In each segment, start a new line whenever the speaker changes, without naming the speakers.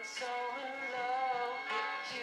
so in love with you.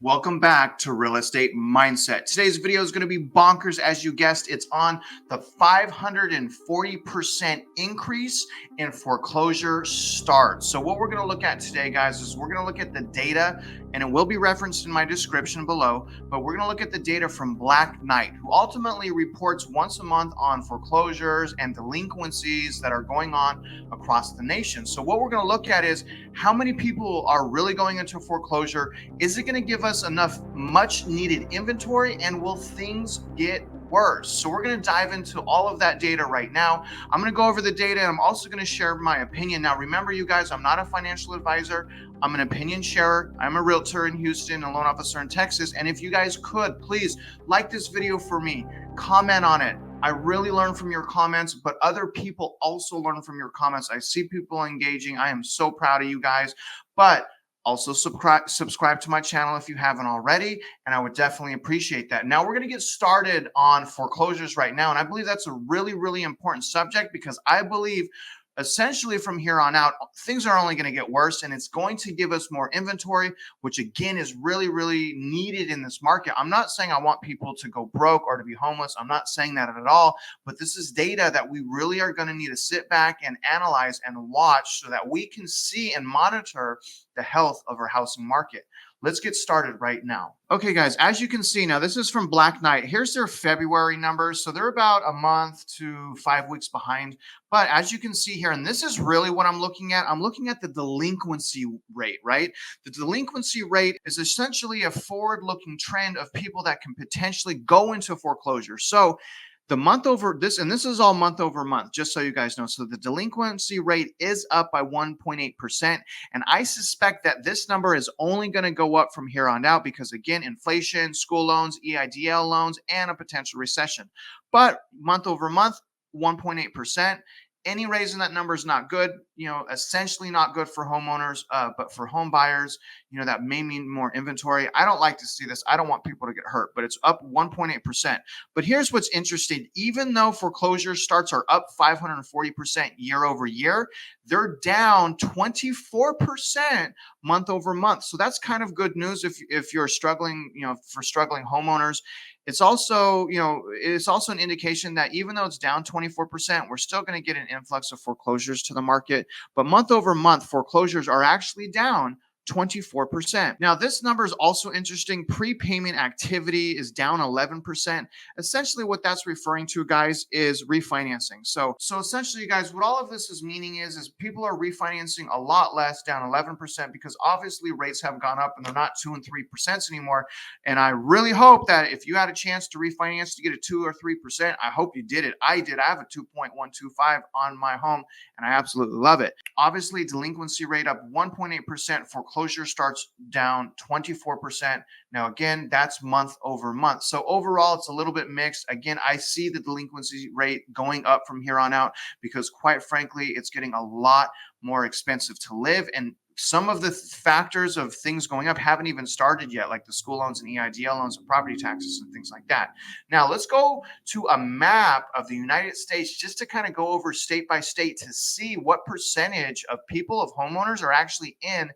Welcome back to Real Estate Mindset. Today's video is going to be bonkers. As you guessed, it's on the 540% increase in foreclosure starts. So what we're going to look at today, guys, is we're going to look at the data, and it will be referenced in my description below, but we're going to look at the data from Black Knight, who ultimately reports once a month on foreclosures and delinquencies that are going on across the nation. So what we're going to look at is how many people are really going into foreclosure. Is it going to give us enough much needed inventory, and will things get worse? So we're going to dive into all of that data right now. I'm going to go over the data, and I'm also going to share my opinion. Now, remember, you guys, I'm not a financial advisor. I'm an opinion sharer. I'm a realtor in Houston, a loan officer in Texas. And if you guys could, please like this video for me, comment on it. I really learn from your comments, but other people also learn from your comments. I see people engaging. I am so proud of you guys. But also subscribe to my channel if you haven't already, and I would definitely appreciate that. Now we're going to get started on foreclosures right now, and I believe that's a really, really important subject because I believe essentially from here on out, things are only going to get worse, and it's going to give us more inventory, which again is really, really needed in this market. I'm not saying I want people to go broke or to be homeless. I'm not saying that at all, but this is data that we really are going to need to sit back and analyze and watch so that we can see and monitor the health of our housing market. Let's get started right now. Okay, guys, as you can see now, this is from Black Knight. Here's their February numbers. So they're about a month to 5 weeks behind. But as you can see here, and this is really what I'm looking at the delinquency rate, right? The delinquency rate is essentially a forward-looking trend of people that can potentially go into foreclosure. So the month over this, and this is all month over month, just so you guys know. So the delinquency rate is up by 1.8%. And I suspect that this number is only going to go up from here on out because, again, inflation, school loans, EIDL loans, and a potential recession. But month over month, 1.8%. Any raise in that number is not good, essentially not good for homeowners, but for home buyers, that may mean more inventory. I don't like to see this. I don't want people to get hurt, but it's up 1.8%. But here's what's interesting. Even though foreclosure starts are up 540% year over year, they're down 24% month over month. So that's kind of good news if you're struggling, for struggling homeowners. It's also, an indication that even though it's down 24%, we're still going to get an influx of foreclosures to the market. But month over month, foreclosures are actually down 24%. Now, this number is also interesting. Prepayment activity is down 11%. Essentially, what that's referring to, guys, is refinancing. So essentially, guys, what all of this is meaning is people are refinancing a lot less, down 11%, because obviously rates have gone up and they're not 2 and 3% anymore. And I really hope that if you had a chance to refinance to get a 2 or 3%, I hope you did it. I did. I have a 2.125 on my home, and I absolutely love it. Obviously, delinquency rate up 1.8%. Foreclosure starts down 24%. Now, again, that's month over month. So overall, it's a little bit mixed. Again, I see the delinquency rate going up from here on out because, quite frankly, it's getting a lot more expensive to live. And some of the factors of things going up haven't even started yet, like the school loans and EIDL loans and property taxes and things like that. Now, let's go to a map of the United States just to kind of go over state by state to see what percentage of people, of homeowners, are actually in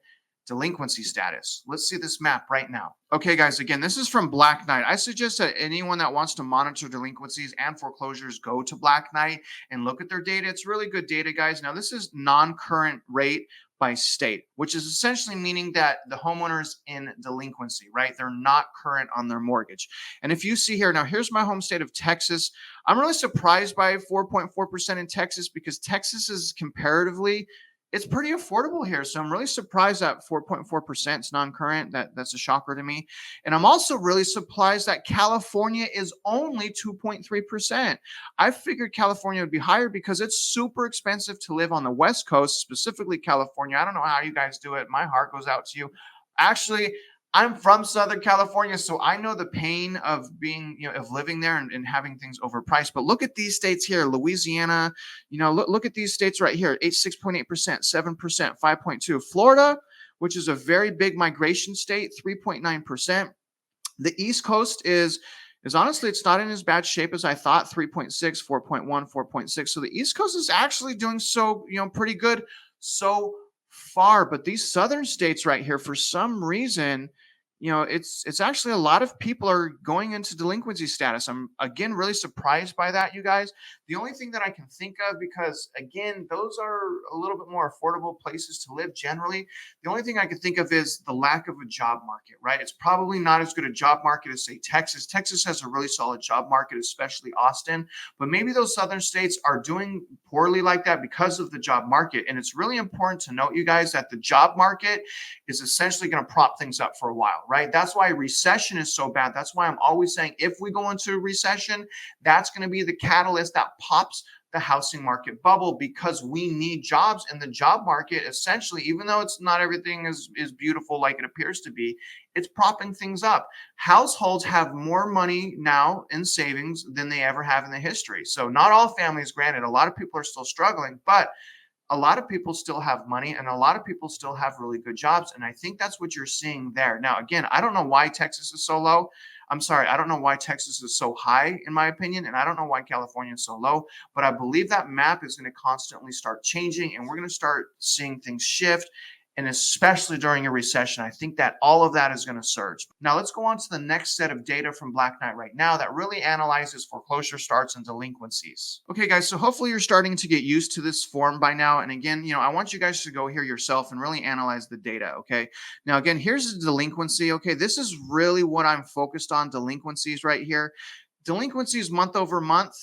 delinquency status. Let's see this map right now. Okay, guys, again, this is from Black Knight. I suggest that anyone that wants to monitor delinquencies and foreclosures go to Black Knight and look at their data. It's really good data, guys. Now, this is non-current rate by state, which is essentially meaning that the homeowner's in delinquency, right? They're not current on their mortgage. And if you see here, now here's my home state of Texas. I'm really surprised by 4.4% in Texas because Texas is comparatively, it's pretty affordable here. So I'm really surprised that 4.4% is non-current. That's a shocker to me. And I'm also really surprised that California is only 2.3%. I figured California would be higher because it's super expensive to live on the West Coast, specifically California. I don't know how you guys do it. My heart goes out to you. Actually, I'm from Southern California, so I know the pain of being, of living there and having things overpriced. But look at these states here, Louisiana, look at these states right here, 6.8%, 7%, 5.2%. Florida, which is a very big migration state, 3.9%. The East Coast is honestly, it's not in as bad shape as I thought, 3.6, 4.1, 4.6. So the East Coast is actually doing so, pretty good so far. But these southern states right here, for some reason, it's actually a lot of people are going into delinquency status. I'm again really surprised by that, you guys. The only thing that I can think of, because again, those are a little bit more affordable places to live generally. The only thing I can think of is the lack of a job market, right? It's probably not as good a job market as, say, Texas. Texas has a really solid job market, especially Austin. But maybe those southern states are doing poorly like that because of the job market. And it's really important to note, you guys, that the job market is essentially going to prop things up for a while, right? That's why recession is so bad. That's why I'm always saying if we go into a recession, that's going to be the catalyst that pops the housing market bubble, because we need jobs. And the job market, essentially, even though it's not everything is beautiful like it appears to be, it's propping things up. Households have more money now in savings than they ever have in the history. So not all families, granted, a lot of people are still struggling, but a lot of people still have money and a lot of people still have really good jobs. And I think that's what you're seeing there. Now, again, I don't know why Texas is so low. I'm sorry, I don't know why Texas is so high, in my opinion, and I don't know why California is so low, but I believe that map is going to constantly start changing and we're going to start seeing things shift. And especially during a recession, I think that all of that is going to surge. Now, let's go on to the next set of data from Black Knight right now that really analyzes foreclosure starts and delinquencies. Okay, guys, so hopefully you're starting to get used to this form by now. And again, I want you guys to go here yourself and really analyze the data, okay? Now, again, here's the delinquency, okay? This is really what I'm focused on, delinquencies right here. Delinquencies month over month.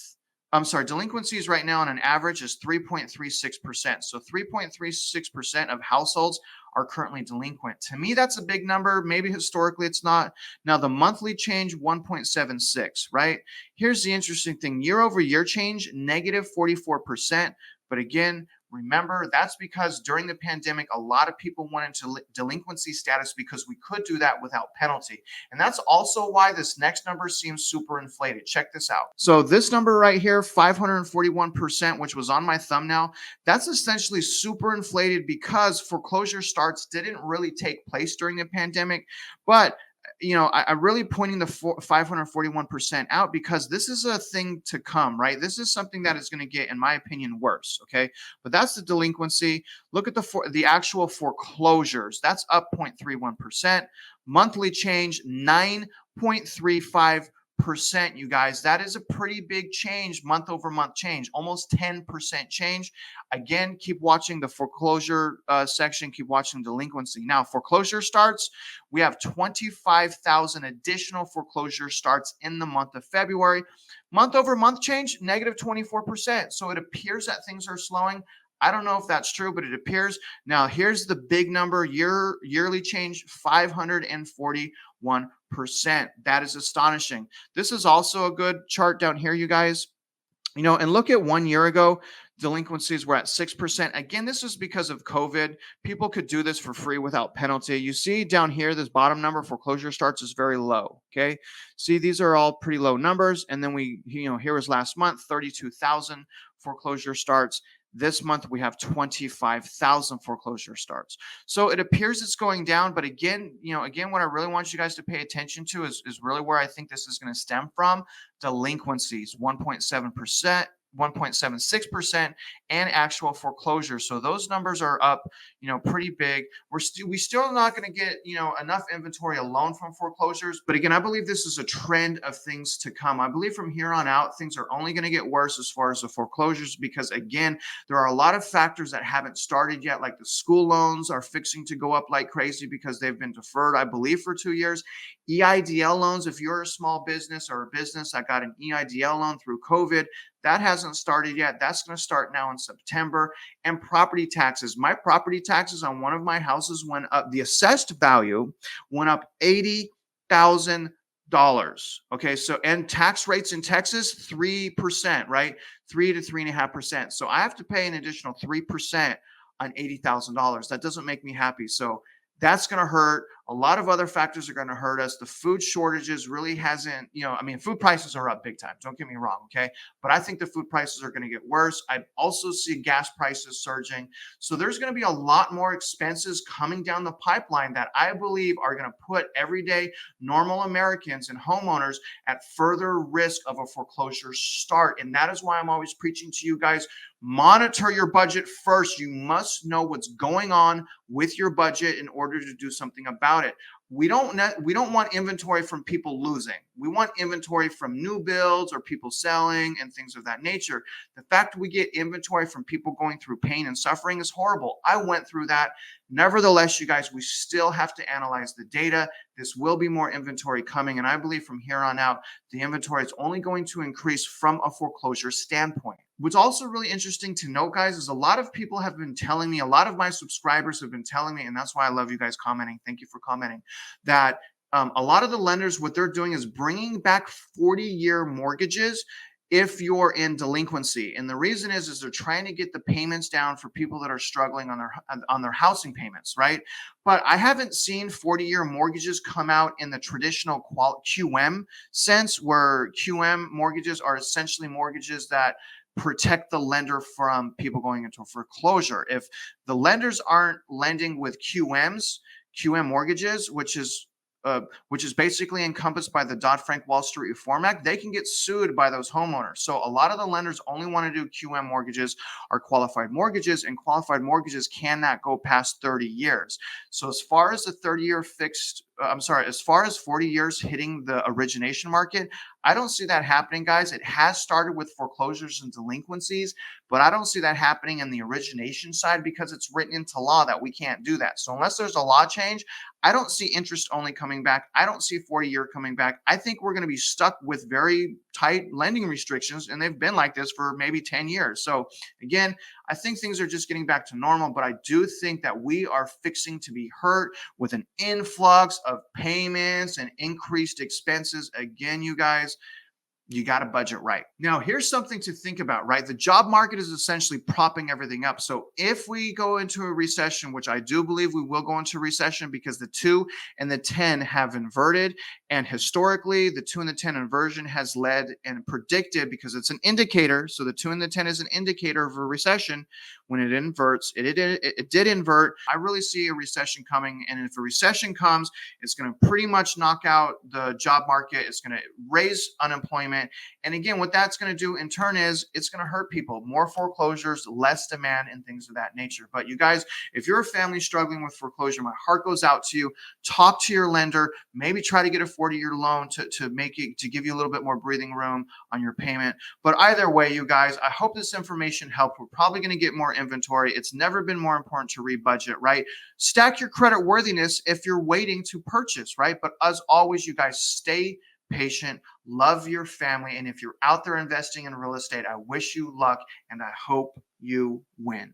I'm sorry, delinquencies right now on an average is 3.36%. So 3.36% of households are currently delinquent. To me, that's a big number. Maybe historically it's not. Now, the monthly change, 1.76, right? Here's the interesting thing. Year over year change, negative 44%. But again, remember, that's because during the pandemic, a lot of people went into delinquency status because we could do that without penalty. And that's also why this next number seems super inflated. Check this out. So this number right here, 541%, which was on my thumbnail, that's essentially super inflated because foreclosure starts didn't really take place during the pandemic. But I'm really pointing the 541% out because this is a thing to come, right? This is something that is going to get, in my opinion, worse. Okay, but that's the delinquency. Look at the actual foreclosures. That's up 0.31%. Monthly change 9.35%. You guys, that is a pretty big change, month over month change, almost 10% change. Again, keep watching the foreclosure section, keep watching delinquency. Now, foreclosure starts, we have 25,000 additional foreclosure starts in the month of February. Month over month change, negative 24%. So it appears that things are slowing. I don't know if that's true, but it appears. Now, here's the big number, yearly change, 541%. That is astonishing. This is also a good chart down here, you guys. And look at 1 year ago, delinquencies were at 6%. Again, this is because of COVID. People could do this for free without penalty. You see down here, this bottom number, foreclosure starts, is very low. Okay. See, these are all pretty low numbers. And then here was last month, 32,000 foreclosure starts. This month, we have 25,000 foreclosure starts. So it appears it's going down. But again, what I really want you guys to pay attention to is really where I think this is going to stem from. Delinquencies, 1.7%. 1.76% and actual foreclosure. So those numbers are up, pretty big. We still not going to get, enough inventory alone from foreclosures. But again, I believe this is a trend of things to come. I believe from here on out, things are only going to get worse as far as the foreclosures, because again, there are a lot of factors that haven't started yet, like the school loans are fixing to go up like crazy because they've been deferred, I believe, for 2 years. EIDL loans, if you're a small business or a business that got an EIDL loan through COVID, that hasn't started yet. That's going to start now in September. And property taxes. My property taxes on one of my houses went up. The assessed value went up $80,000. Okay, so and tax rates in Texas 3%, right? 3 to 3.5%. So I have to pay an additional 3% on $80,000. That doesn't make me happy. So that's going to hurt A lot of other factors are going to hurt us. The food shortages really hasn't, I mean, food prices are up big time. Don't get me wrong. Okay. But I think the food prices are going to get worse. I also see gas prices surging. So there's going to be a lot more expenses coming down the pipeline that I believe are going to put everyday normal Americans and homeowners at further risk of a foreclosure start. And that is why I'm always preaching to you guys, monitor your budget first. You must know what's going on with your budget in order to do something about it. We don't want inventory from people losing. We want inventory from new builds or people selling and things of that nature. The fact we get inventory from people going through pain and suffering is horrible. I went through that. Nevertheless, you guys, we still have to analyze the data. This will be more inventory coming. And I believe from here on out, the inventory is only going to increase from a foreclosure standpoint. What's also really interesting to note, guys, is a lot of people have been telling me, a lot of my subscribers have been telling me, and that's why I love you guys commenting. Thank you for commenting, that a lot of the lenders, what they're doing is bringing back 40-year mortgages if you're in delinquency. And the reason is they're trying to get the payments down for people that are struggling on their housing payments, right? But I haven't seen 40-year mortgages come out in the traditional QM sense, where QM mortgages are essentially mortgages that protect the lender from people going into a foreclosure. If the lenders aren't lending with QM mortgages, which is basically encompassed by the Dodd-Frank Wall Street Reform Act, they can get sued by those homeowners. So a lot of the lenders only want to do QM mortgages or qualified mortgages, and qualified mortgages cannot go past 30 years. So as far as the 30-year fixed, as far as 40 years hitting the origination market, I don't see that happening, guys. It has started with foreclosures and delinquencies, but I don't see that happening in the origination side because it's written into law that we can't do that. So unless there's a law change, I don't see interest only coming back. I don't see 40-year coming back. I think we're going to be stuck with very tight lending restrictions, and they've been like this for maybe 10 years. So again, I think things are just getting back to normal, but I do think that we are fixing to be hurt with an influx of payments and increased expenses. Again, you guys, you got to budget right. Now, here's something to think about, right? The job market is essentially propping everything up. So if we go into a recession, which I do believe we will go into a recession because the 2 and the 10 have inverted, and historically the 2 and the 10 inversion has led and predicted, because it's an indicator. So the 2 and the 10 is an indicator of a recession. When it inverts, it did invert. I really see a recession coming. And if a recession comes, it's going to pretty much knock out the job market. It's going to raise unemployment. And again, what that's going to do in turn is it's going to hurt people. More foreclosures, less demand, and things of that nature. But you guys, if you're a family struggling with foreclosure, my heart goes out to you. Talk to your lender. Maybe try to get a 40-year loan to give you a little bit more breathing room on your payment. But either way, you guys, I hope this information helped. We're probably going to get more inventory. It's never been more important to rebudget, right? Stack your credit worthiness if you're waiting to purchase, right? But as always, you guys, stay patient, love your family. And if you're out there investing in real estate, I wish you luck and I hope you win.